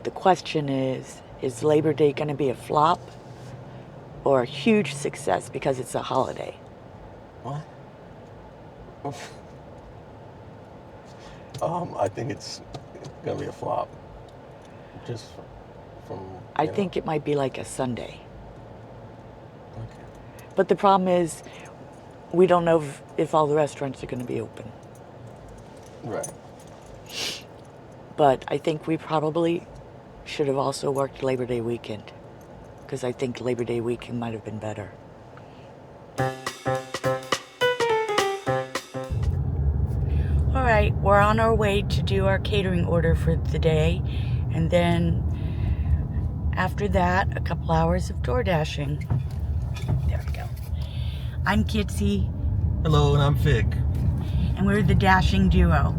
the question is Labor Day going to be a flop or a huge success because it's a holiday? What? I think it's gonna be a flop. Just from I think it might be like a Sunday. Okay. But the problem is, we don't know if all the restaurants are going to be open. Right. But I think we probably should have also worked Labor Day weekend, because I think Labor Day weekend might have been better. All right, we're on our way to do our catering order for the day, and then after that, a couple hours of door dashing. There we go. I'm Kitsy. Hello, and I'm Fig. And we're the dashing duo.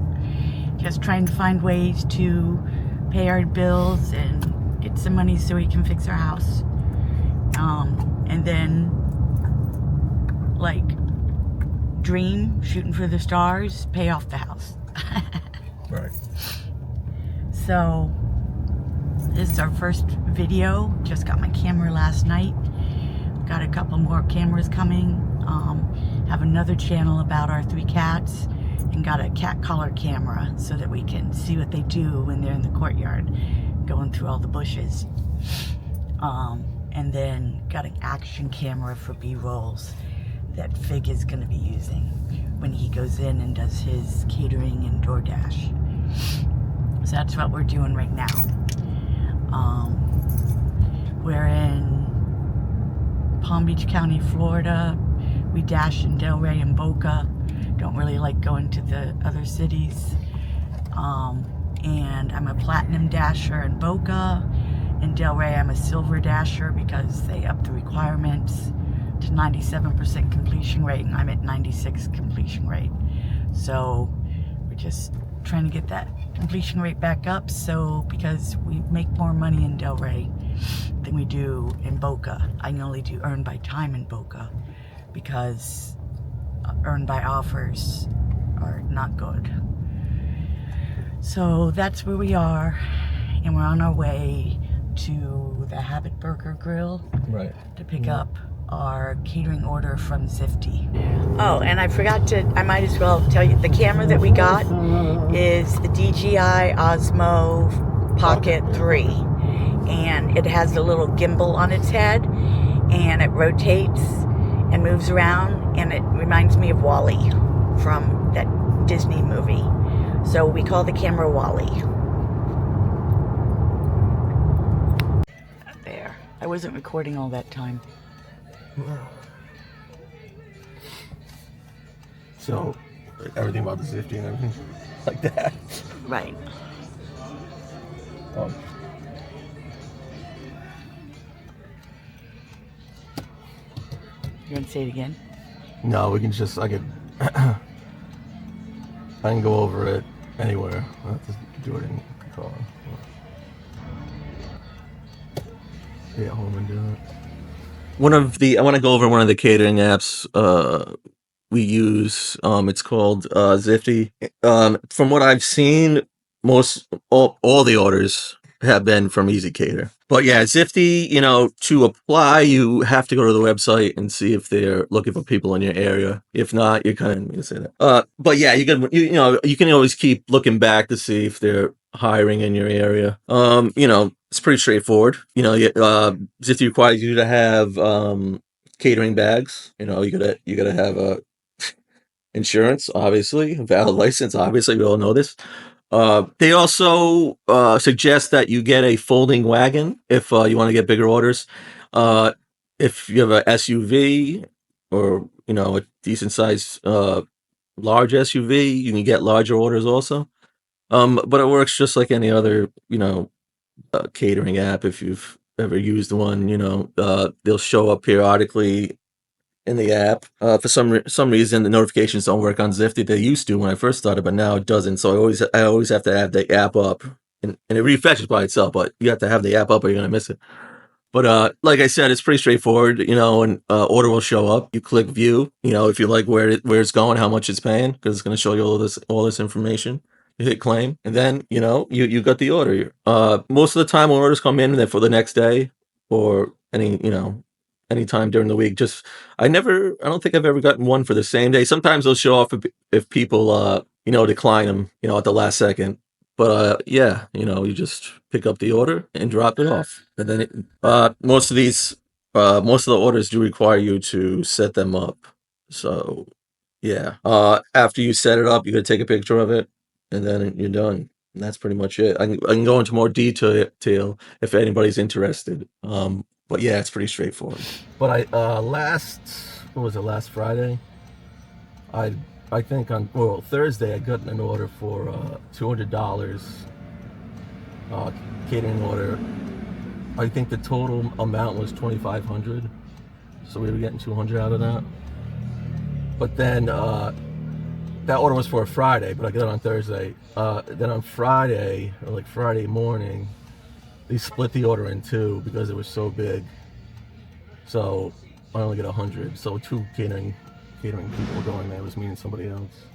Just trying to find ways to pay our bills and get some money so we can fix our house. And then, like, dream, shooting for the stars, pay off the house. Right. So, this is our first video. Just got my camera last night. Got a couple more cameras coming. Have another channel about our 3 cats. And got a cat collar camera so that we can see what they do when they're in the courtyard, going through all the bushes. And then got an action camera for B-rolls that Fig is going to be using when he goes in and does his catering and DoorDash. So that's what we're doing right now. We're in Palm Beach County, Florida. We dash in Delray and Boca. Don't really like going to the other cities. And I'm a platinum dasher in Boca. In Delray, I'm a silver dasher because they upped the requirements to 97% completion rate, and I'm at 96 completion rate. So we're just trying to get that completion rate back up. So because we make more money in Delray than we do in Boca. I can only do earn by time in Boca because earn by offers are not good. So that's where we are, and we're on our way to the Habit Burger Grill, Right. to pick up our catering order from Zifty. Oh, and I might as well tell you, the camera that we got is the DJI Osmo Pocket 3, and it has a little gimbal on its head, and it rotates and moves around, and it reminds me of WALL-E from that Disney movie. So we call the camera WALL-E. There. I wasn't recording all that time. So, everything about the Zifty and everything like that. Right. You want to say it again? No, we can just, I can go over it anywhere. I have to do it in control. Stay at home and do it. I want to go over one of the catering apps we use. It's called Zifty. From what I've seen, all the orders have been from Easy Cater. But yeah, Zifty, to apply, you have to go to the website and see if they're looking for people in your area. If not, you kind of say that. But yeah, you can always keep looking back to see if they're hiring in your area. It's pretty straightforward. Zifty requires you to have catering bags. You gotta have insurance, obviously, a valid license. Obviously, we all know this. They also suggest that you get a folding wagon if you want to get bigger orders. If you have a SUV or a decent size large SUV, you can get larger orders also. But it works just like any other catering app. If you've ever used one, they'll show up periodically in the app. For some reason, the notifications don't work on Zifty. They used to when I first started, but now it doesn't. So I always have to have the app up, and it refreshes by itself. But you have to have the app up, or you're gonna miss it. But like I said, it's pretty straightforward. And order will show up. You click view. If you like where it's going, how much it's paying, because it's gonna show you all this information. you hit claim, and then you got the order. Most of the time, when orders come in, they're for the next day or any time during the week. Just I don't think I've ever gotten one for the same day. Sometimes they'll show off if people decline them at the last second. But yeah, you just pick up the order and drop it off, and then most of the orders do require you to set them up. So yeah. After you set it up, you gotta take a picture of it, and then you're done. And that's pretty much it. I can go into more detail if anybody's interested. But yeah, it's pretty straightforward. But what was it, last Friday? I think on Thursday I got an order for $200 catering order. I think the total amount was $2,500, so we were getting $200 out of that. But then that order was for a Friday, but I got it on Thursday. Then on Friday, or like Friday morning, they split the order in two because it was so big. So I only get 100. So two catering people were going there. It was me and somebody else.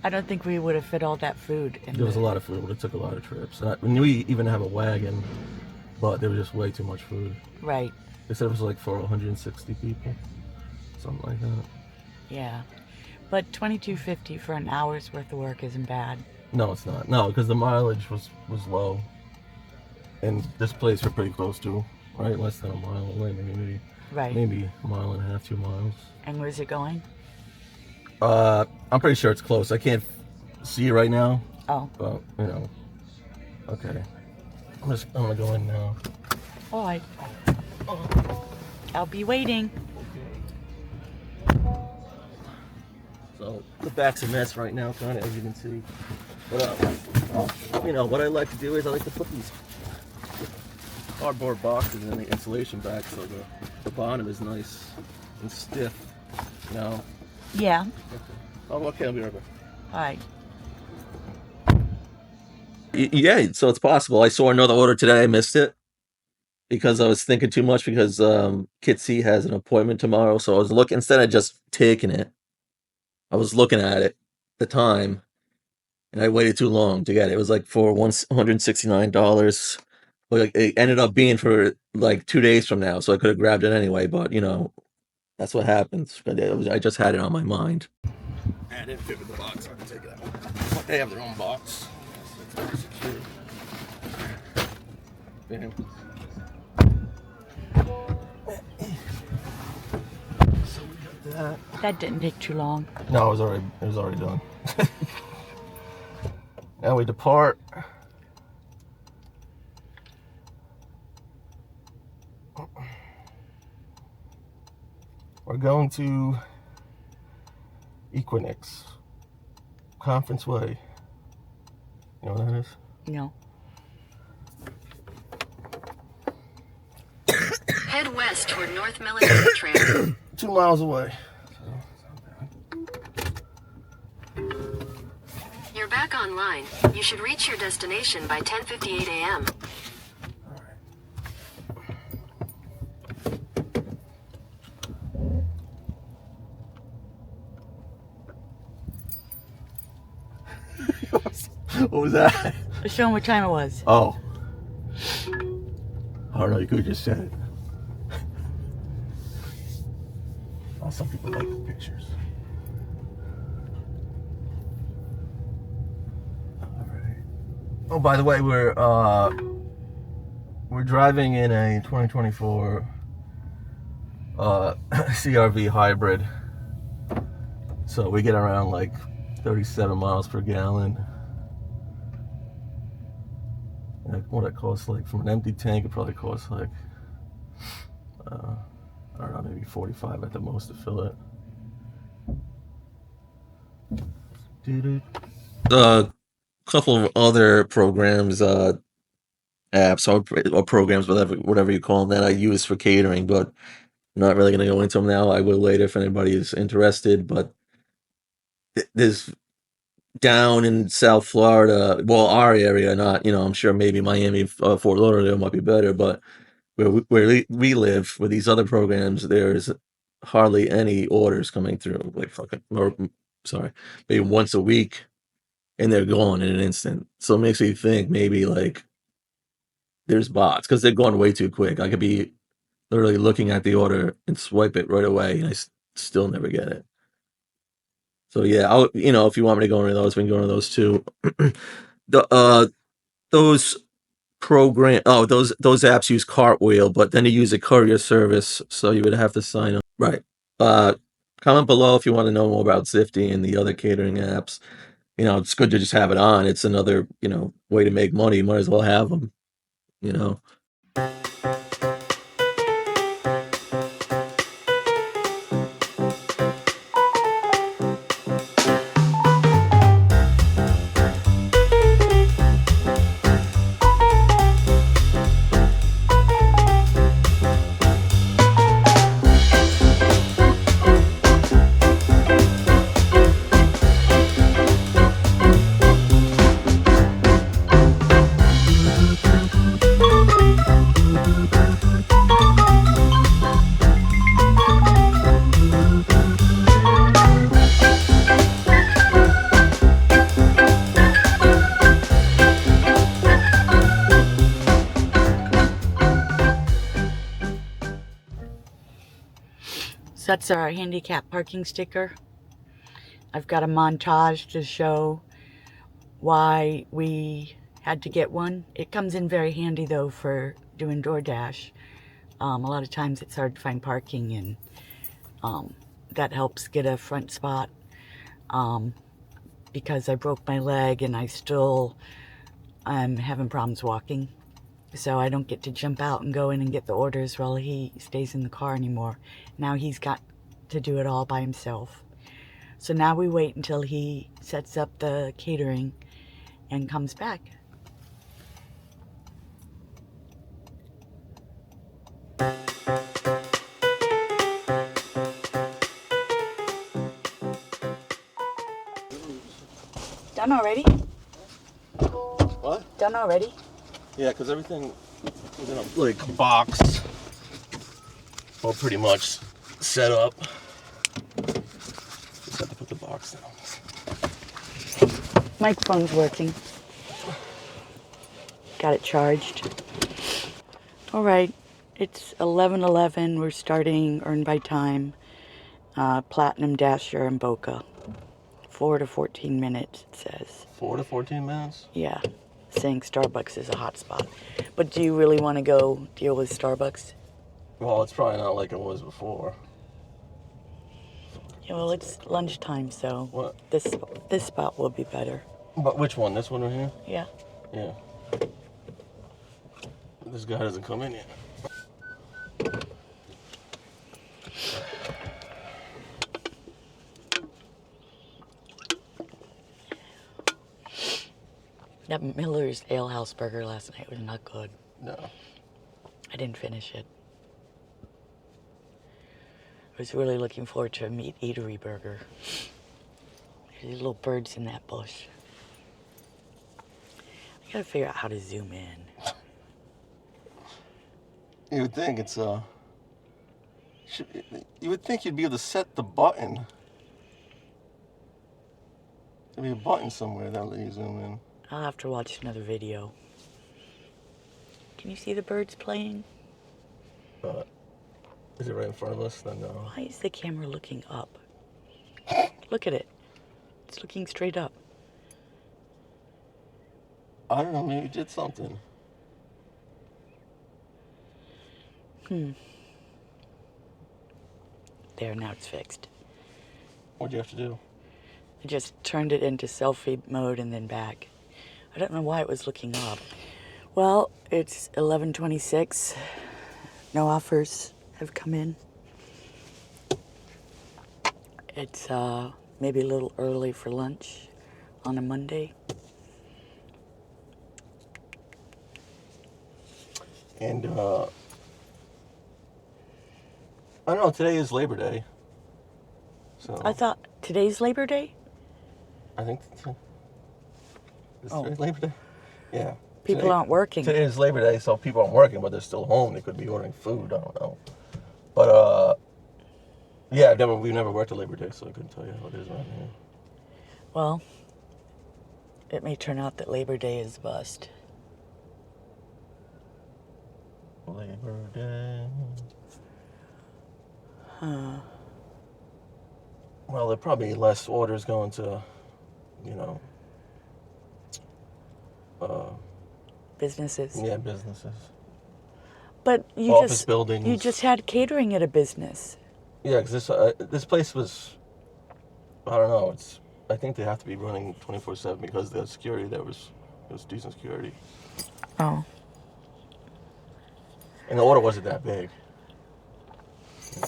I don't think we would have fit all that food. There was a lot of food, but it took a lot of trips. And we even have a wagon, but there was just way too much food. Right. They said it was like for 160 people, something like that. Yeah, but $22.50 for an hour's worth of work isn't bad. No, it's not. No, because the mileage was low, and this place we're pretty close to, right? Less than a mile away, maybe a mile and a half, 2 miles. And where's it going? I'm pretty sure it's close. I can't see it right now. Oh. But okay. I'm gonna go in now. All right. I'll be waiting. So the back's a mess right now, kind of, as you can see. But what I like to do is I like to put these cardboard boxes in the insulation back so the bottom is nice and stiff. Yeah. Oh, okay, I'll be right back. All right. Yeah, so it's possible. I saw another order today. I missed it because I was thinking too much because Kitsy has an appointment tomorrow. So I was looking, instead of just taking it, I was looking at it, the time, and I waited too long to get it. It was like for $169. But it ended up being for like 2 days from now, so I could have grabbed it anyway. But that's what happens. I just had it on my mind. I didn't fit with the box. I can take it out. They have their own box. That's secure. Bam. So we got that. That didn't take too long. No, it was already done. Now we depart. We're going to Equinix Conference Way. You know what that is? No. Head west toward North Military Trail. 2 miles away. You're back online. You should reach your destination by 10:58 a.m. What was that? Show them what time it was. Oh. I don't know, you could have just said it. Oh, some people like the pictures. Alright. Oh, by the way, we're driving in a 2024 CRV hybrid. So we get around like 37 miles per gallon. What it costs, like from an empty tank, it probably costs like I don't know, maybe 45 at the most to fill it. A couple of other programs, apps or programs, whatever you call them, that I use for catering, but I'm not really going to go into them now. I will later if anybody is interested. But there's down in South Florida, well, our area, not, I'm sure maybe Miami, Fort Lauderdale might be better, but where we live with these other programs, there's hardly any orders coming through, like maybe once a week. and they're gone in an instant. So it makes me think maybe like there's bots because they're going way too quick. I could be literally looking at the order and swipe it right away, and still never get it. So yeah, if you want me to go into those, we can go into those too. Those those apps use Cartwheel, but then you use a courier service, so you would have to sign up. Right. Uh, Comment below if you want to know more about Zifty and the other catering apps. It's good to just have it on. It's another, way to make money. You might as well have them, you know. So that's our handicap parking sticker. I've got a montage to show why we had to get one. It comes in very handy though for doing DoorDash. A lot of times it's hard to find parking, and that helps get a front spot. Because I broke my leg and I'm having problems walking. So I don't get to jump out and go in and get the orders while he stays in the car anymore. Now he's got to do it all by himself. So now we wait until he sets up the catering and comes back. Done already? What? Done already? Yeah, because everything was in a box. Well, pretty much set up. Just have to put the box down. Microphone's working. Got it charged. All right, it's 11:11. We're starting Earn by Time, Platinum Dasher and Boca. 4 to 14 minutes, it says. 4 to 14 minutes? Yeah, saying Starbucks is a hot spot. But do you really want to go deal with Starbucks? Well, it's probably not like it was before. Yeah, well, it's lunchtime, so What? this spot will be better. But which one? This one right here? Yeah. Yeah. This guy hasn't come in yet. That Miller's Ale House burger last night was not good. No. I didn't finish it. I was really looking forward to a meat eatery burger. There's little birds in that bush. I gotta figure out how to zoom in. You would think it's you would think you'd be able to set the button. There'd be a button somewhere that'll let you zoom in. I'll have to watch another video. Can you see the birds playing? Is it right in front of us? Then no. Why is the camera looking up? Look at it. It's looking straight up. I don't know, maybe it did something. There, now it's fixed. What'd you have to do? I just turned it into selfie mode and then back. I don't know why it was looking up. Well, it's 11:26. No offers have come in. It's maybe a little early for lunch on a Monday. And I don't know, today is Labor Day. So I thought today's Labor Day? I think is today Labor Day? Yeah. People aren't working. Today is Labor Day, so people aren't working, but they're still home. They could be ordering food. I don't know. But yeah, we've never worked a Labor Day, so I couldn't tell you how it is around here. Well, It may turn out that Labor Day is a bust. Labor Day. Huh. Well, there probably less orders going to, you know, Businesses. yeah, businesses. But you Office just buildings. you just had catering at a business. Yeah, because this place was, I don't know, I think they have to be running 24/7 because the security there was decent security. Oh. And the order wasn't that big. You know.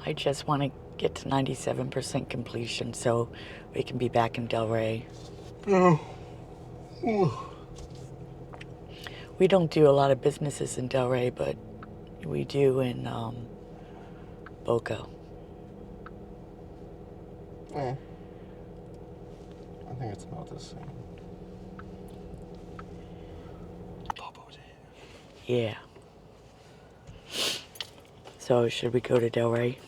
I just want to get to 97% completion so we can be back in Delray. Yeah. We don't do a lot of businesses in Delray, but we do in Boca. Yeah. I think it's about the same. Yeah. So should we go to Delray?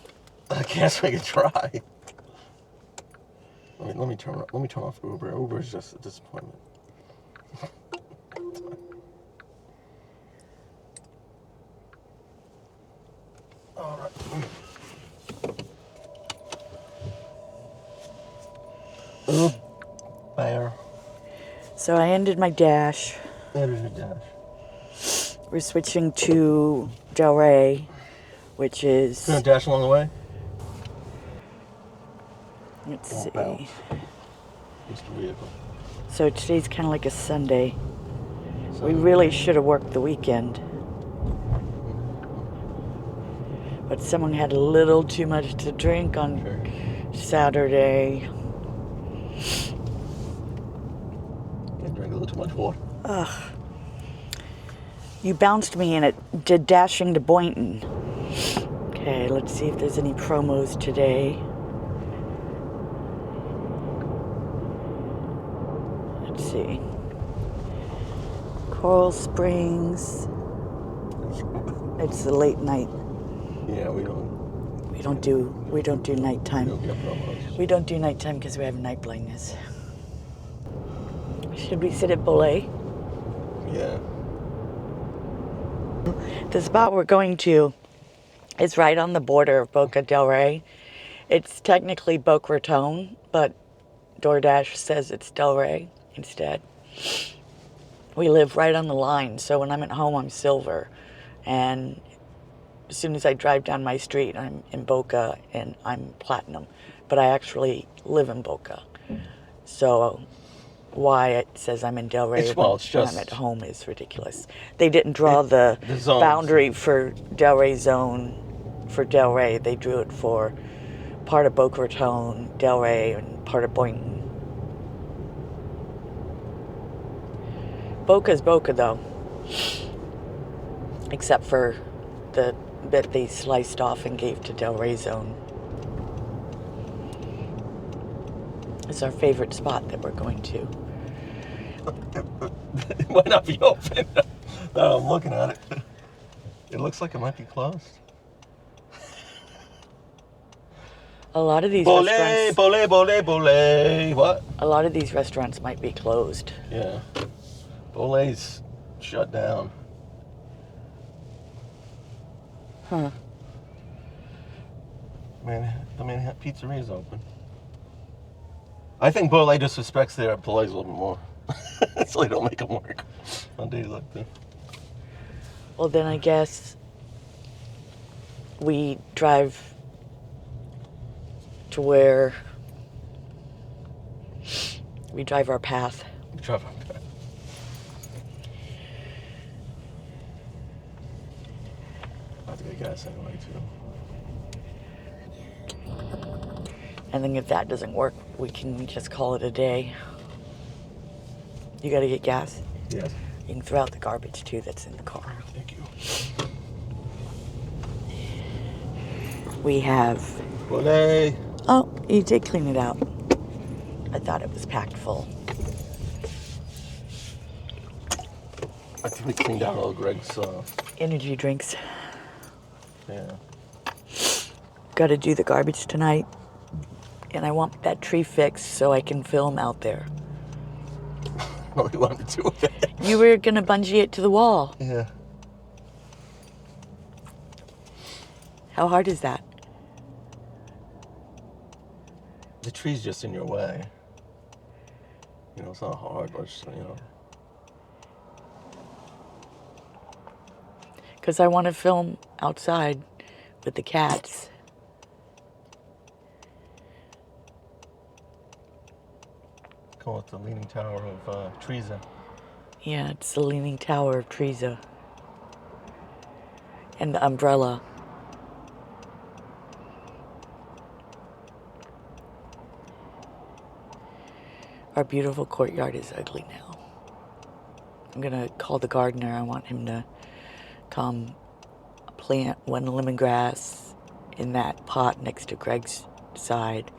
I guess we could try. Let me turn off Uber. Uber is just a disappointment. All right. Bear. So I ended my dash. There's your dash. We're switching to Delray, which is... You gonna dash along the way? Let's Won't see. bounce. Just a vehicle. So today's kind of like a Sunday. We Sunday. really should have worked the weekend. But someone had a little too much to drink on Saturday. I drank a little too much water. Ugh. You bounced me in it, did dashing to Boynton. Okay, let's see if there's any promos today. Let's see. Coral Springs. It's the late night. Yeah, we don't do nighttime. We don't get promos. We don't do nighttime because we have night blindness. Should we sit at Belay? Yeah. The spot we're going to is right on the border of Boca del Rey. It's technically Boca Raton, but DoorDash says it's Del Rey instead. We live right on the line, so when I'm at home, I'm silver. And as soon as I drive down my street, I'm in Boca and I'm platinum. But I actually live in Boca. So why it says I'm in Del Rey when I'm at home is ridiculous. They didn't draw the boundary for Del Rey zone for Del Rey. They drew it for part of Boca Raton, Del Rey, and part of Boynton. Boca's Boca, though. Except for the bit they sliced off and gave to Del Rey zone. It's our favorite spot that we're going to. It might not be open. No, I'm looking at it. It looks like it might be closed. A lot of these restaurants... Bole. What? A lot of these restaurants might be closed. Yeah. Bole's shut down. Huh. The Manhattan Pizzeria is open. I think Bole just respects their employees a little bit more. So they don't make them work on days like that. Well, then I guess we drive to where we drive our path. We drive our path. I have to get gas anyway, too. And then if that doesn't work, we can just call it a day. You gotta get gas? Yes. You can throw out the garbage too that's in the car. Thank you. We have... Bole. Oh, you did clean it out. I thought it was packed full. I think we cleaned out all Greg's... Energy drinks. Yeah. Gotta do the garbage tonight. And I want that tree fixed so I can film out there. What do you want to do with it? You were gonna bungee it to the wall. Yeah. How hard is that? The tree's just in your way. You know, it's not hard, but it's, you know. Because I want to film outside with the cats. Call it the Leaning Tower of Treza. Yeah, it's the Leaning Tower of Treza. And the umbrella. Our beautiful courtyard is ugly now. I'm gonna call the gardener. I want him to come plant one lemongrass in that pot next to Greg's side.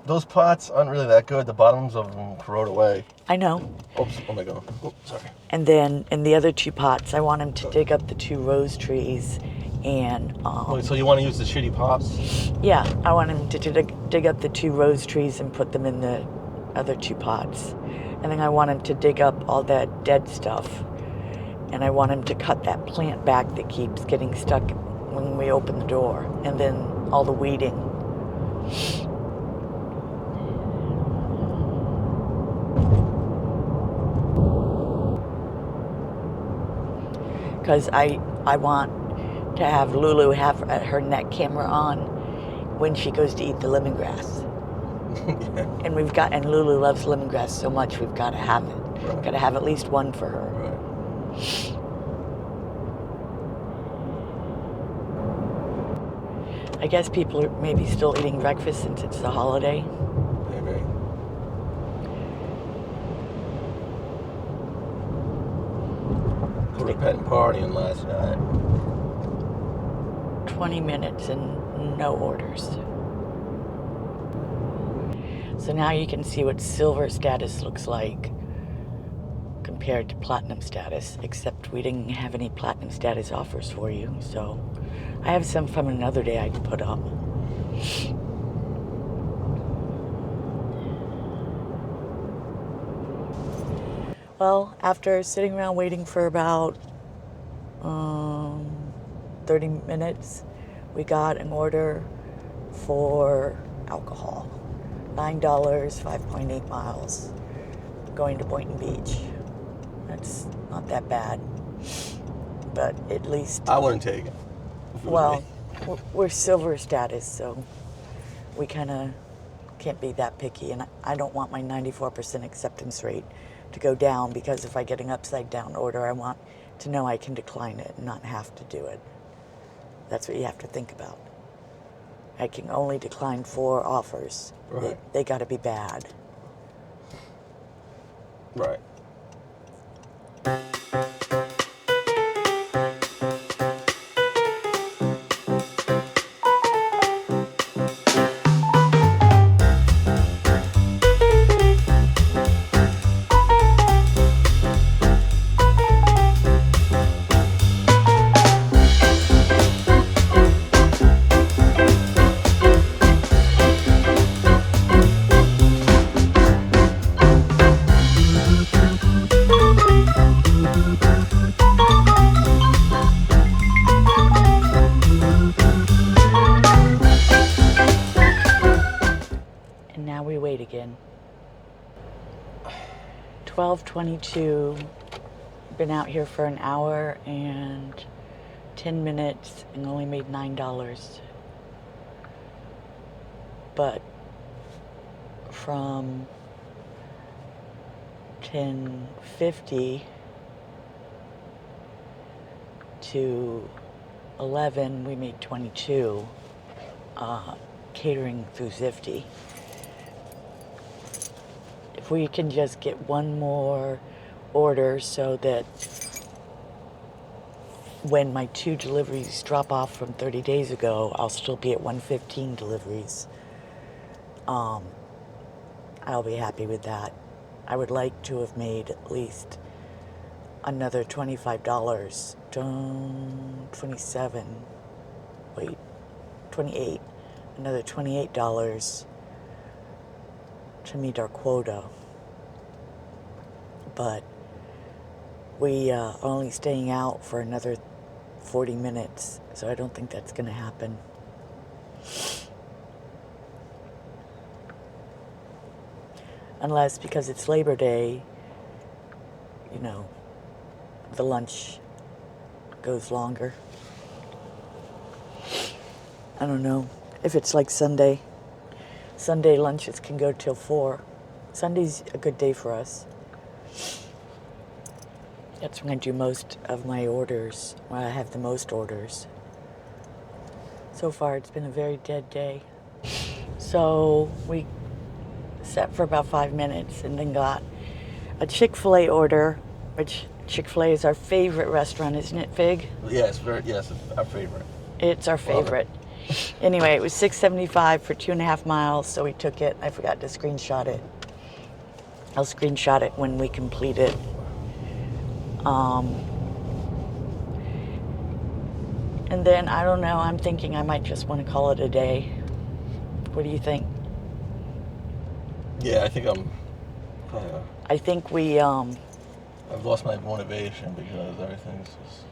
Those pots aren't really that good. The bottoms of them corrode away. I know. Oops, oh my god. Oh, sorry. And then in the other two pots, I want him to dig up the 2 rose trees and... Wait, so you want to use the shitty pots? Yeah, I want him to dig up the 2 rose trees and put them in the other 2 pots. And then I want him to dig up all that dead stuff. And I want him to cut that plant back that keeps getting stuck when we open the door. And then all the weeding. Because I want to have Lulu have her neck camera on when she goes to eat the lemongrass. Yeah. And Lulu loves lemongrass so much, we've got to have it. Right. We've got to have at least one for her. Right. I guess people are maybe still eating breakfast since it's the holiday. Maybe. Put a pet and partying last night. 20 minutes and no orders. So now you can see what silver status looks like compared to platinum status, except we didn't have any platinum status offers for you, so I have some from another day I can put up. Well, after sitting around waiting for about 30 minutes, we got an order for alcohol. $9, 5.8 miles, going to Boynton Beach. That's not that bad, but at least... I wouldn't take it. Well, we're silver status, so we kind of can't be that picky, and I don't want my 94% acceptance rate to go down, because if I get an upside down order, I want to know I can decline it and not have to do it. That's what you have to think about. I can only decline 4 offers. Right. They got to be bad. Right. And now we wait again. 12:22. Been out here for an hour and 10 minutes and only made $9. But from 10:50 to 11, we made 22. Catering through Zifty. If we can just get one more order so that when my 2 deliveries drop off from 30 days ago, I'll still be at 115 deliveries. I'll be happy with that. I would like to have made at least another $25, 28, another $28 to meet our quota. But we are only staying out for another 40 minutes, so I don't think that's going to happen. Unless, because it's Labor Day, you know, the lunch goes longer. I don't know. If it's like Sunday lunches can go till 4. Sunday's a good day for us. That's when I do most of my orders, when I have the most orders. So far, it's been a very dead day. So we sat for about 5 minutes and then got a Chick-fil-A order, which Chick-fil-A is our favorite restaurant, isn't it, Fig? Yes, it's our favorite. It's our favorite. Anyway, it was $6.75 for 2.5 miles, so we took it. I forgot to screenshot it. I'll screenshot it when we complete it. And then, I don't know, I'm thinking I might just want to call it a day. What do you think? Yeah, I think I think we, I've lost my motivation because everything's just...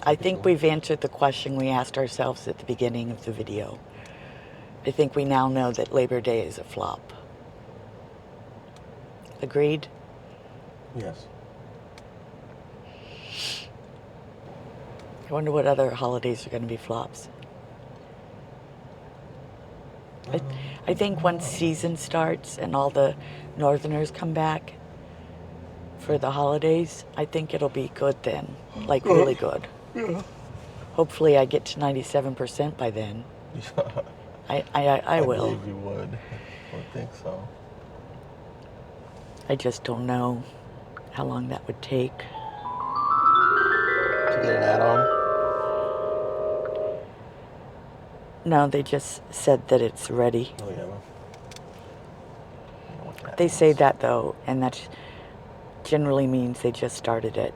I think we've answered the question we asked ourselves at the beginning of the video. I think we now know that Labor Day is a flop. Agreed? Yes. I wonder what other holidays are going to be flops. I think once season starts and all the Northerners come back for the holidays, I think it'll be good then. Like really good. Yeah. Hopefully I get to 97% by then. I will. I believe you would. I would think so. I just don't know how long that would take. To get an add-on? No, they just said that it's ready. Oh, yeah. Well, I don't know what that They means. say that though, and that generally means they just started it.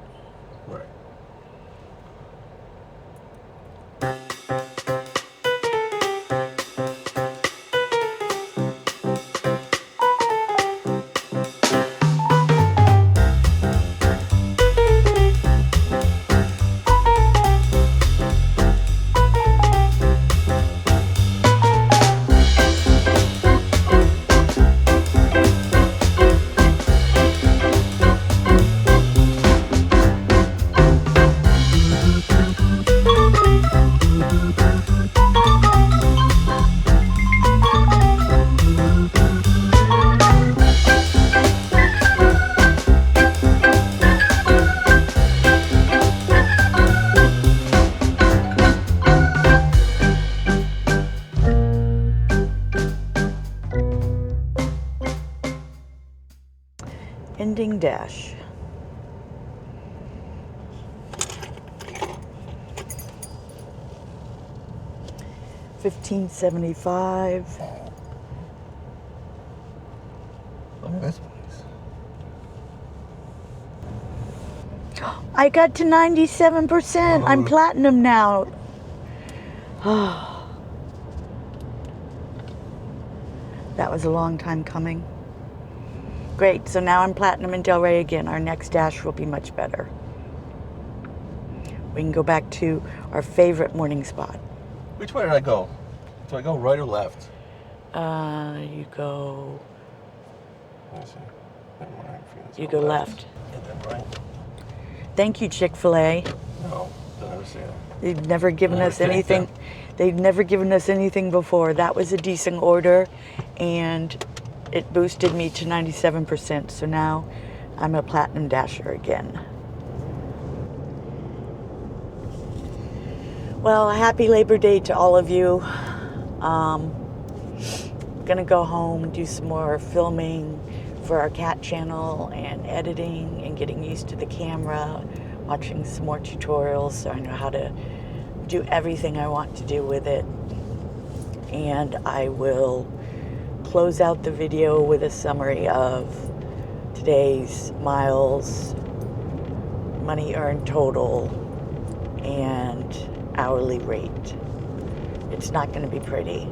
Right. Ending dash. $15.75. Look at this place. I got to 97%. I'm platinum now. That was a long time coming. Great, so now I'm platinum in Delray again. Our next dash will be much better. We can go back to our favorite morning spot. Which way did I go? Do I go right or left? You go... Let me see. Never mind, I forget. It's You on go left. And then right? Thank you, Chick-fil-A. No, don't ever say that. They've never given us Thank anything. them. They've never given us anything before. That was a decent order, and it boosted me to 97%. So now I'm a platinum dasher again. Well, happy Labor Day to all of you. Gonna go home and do some more filming for our cat channel and editing and getting used to the camera, watching some more tutorials so I know how to do everything I want to do with it. And I will close out the video with a summary of today's miles, money earned total, and hourly rate. It's not going to be pretty.